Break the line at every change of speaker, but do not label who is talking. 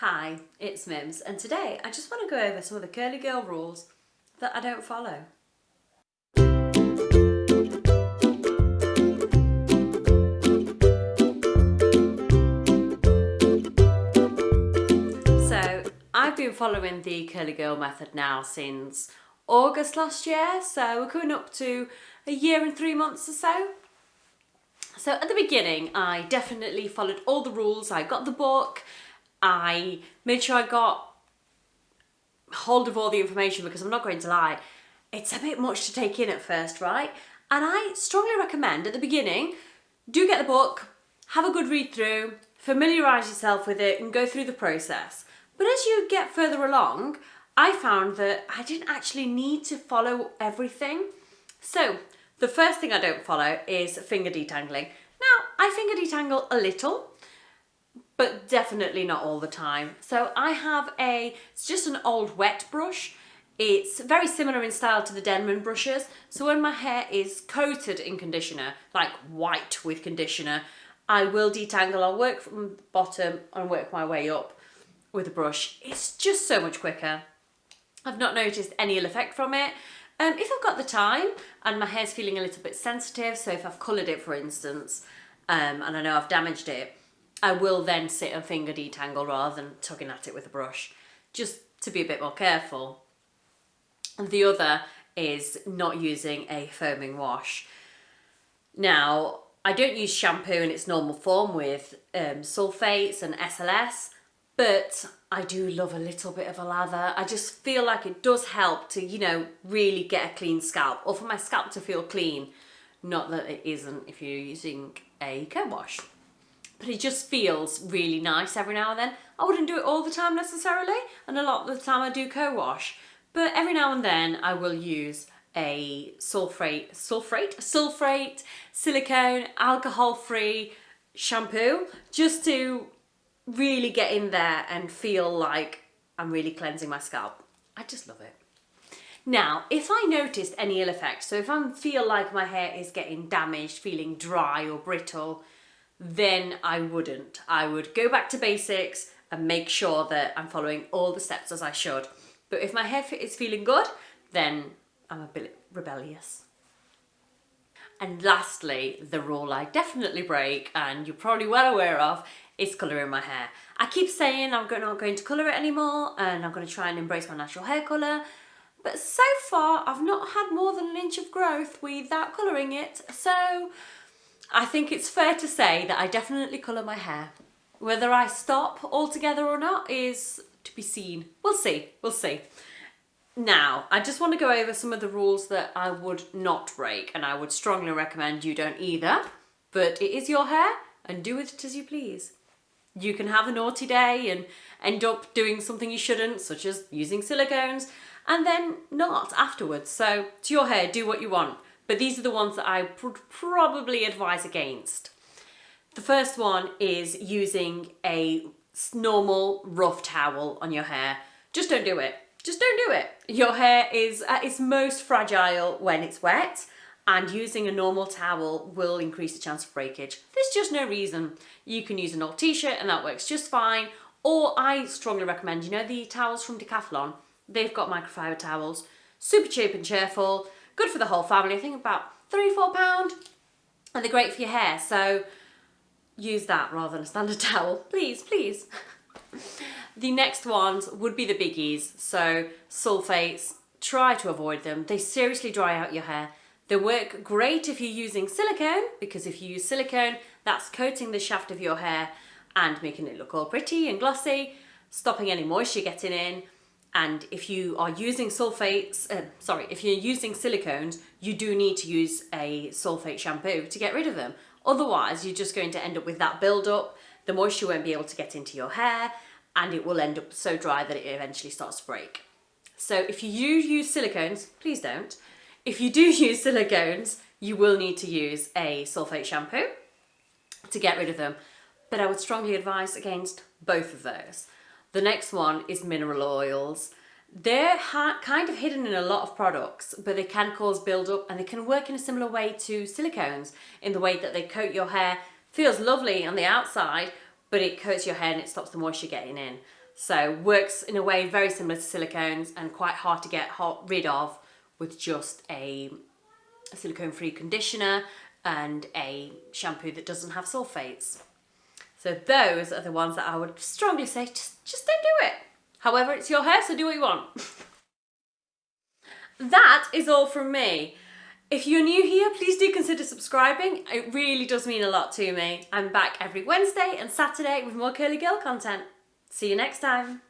Hi, it's Mims, and today I just want to go over some of the curly girl rules that I don't follow. So, I've been following the curly girl method now since August last year, so we're coming up to a year and 3 months or so. So at the beginning, I definitely followed all the rules. I got the book, I made sure I got hold of all the information because I'm not going to lie, it's a bit much to take in at first, right? And I strongly recommend at the beginning, do get the book, have a good read through, familiarise yourself with it and go through the process. But as you get further along, I found that I didn't actually need to follow everything. So the first thing I don't follow is finger detangling. Now, I finger detangle a little, but definitely not all the time. So I have it's just an old wet brush. It's very similar in style to the Denman brushes. So when my hair is coated in conditioner, like white with conditioner, I will detangle. I'll work from the bottom and work my way up with a brush. It's just so much quicker. I've not noticed any ill effect from it. If I've got the time and my hair's feeling a little bit sensitive, so if I've coloured it for instance, and I know I've damaged it, I will then sit and finger detangle rather than tugging at it with a brush, just to be a bit more careful. And the other is not using a foaming wash. Now, I don't use shampoo in its normal form with sulfates and SLS, but I do love a little bit of a lather. I just feel like it does help to, really get a clean scalp, or for my scalp to feel clean. Not that it isn't if you're using a co-wash. But it just feels really nice every now and then. I wouldn't do it all the time necessarily, and a lot of the time I do co-wash. But every now and then I will use a sulfate, silicone, alcohol-free shampoo just to really get in there and feel like I'm really cleansing my scalp. I just love it. Now, if I noticed any ill effects, so if I feel like my hair is getting damaged, feeling dry or brittle, then I wouldn't. I would go back to basics and make sure that I'm following all the steps as I should. But if my hair is feeling good, then I'm a bit rebellious. And lastly, the rule I definitely break, and you're probably well aware of, is colouring my hair. I keep saying I'm not going to colour it anymore and I'm going to try and embrace my natural hair colour. But so far, I've not had more than an inch of growth without colouring it. So I think it's fair to say that I definitely colour my hair. Whether I stop altogether or not is to be seen. We'll see. Now, I just want to go over some of the rules that I would not break, and I would strongly recommend you don't either. But it is your hair, and do with it as you please. You can have a naughty day and end up doing something you shouldn't, such as using silicones, and then not afterwards. So, to your hair, do what you want. But these are the ones that I would probably advise against. The first one is using a normal rough towel on your hair. Just don't do it. Your hair is at its most fragile when it's wet, and using a normal towel will increase the chance of breakage. There's just no reason. You can use an old t-shirt and that works just fine. Or I strongly recommend, the towels from Decathlon. They've got microfiber towels, super cheap and cheerful, good for the whole family. I think about £3-4, and they're great for your hair. So use that rather than a standard towel, please. The next ones would be the biggies. So sulfates, try to avoid them. They seriously dry out your hair. They work great if you're using silicone, because if you use silicone, that's coating the shaft of your hair and making it look all pretty and glossy, stopping any moisture getting in. And if you are using if you're using silicones, you do need to use a sulfate shampoo to get rid of them. Otherwise, you're just going to end up with that build-up. The moisture won't be able to get into your hair, and it will end up so dry that it eventually starts to break. So if you use silicones, please don't. If you do use silicones, you will need to use a sulfate shampoo to get rid of them. But I would strongly advise against both of those. The next one is mineral oils. They're kind of hidden in a lot of products, but they can cause build-up, and they can work in a similar way to silicones in the way that they coat your hair. Feels lovely on the outside, but it coats your hair and it stops the moisture getting in. So works in a way very similar to silicones and quite hard to get rid of with just a silicone-free conditioner and a shampoo that doesn't have sulfates. So those are the ones that I would strongly say, just don't do it. However, it's your hair, so do what you want. That is all from me. If you're new here, please do consider subscribing. It really does mean a lot to me. I'm back every Wednesday and Saturday with more curly girl content. See you next time.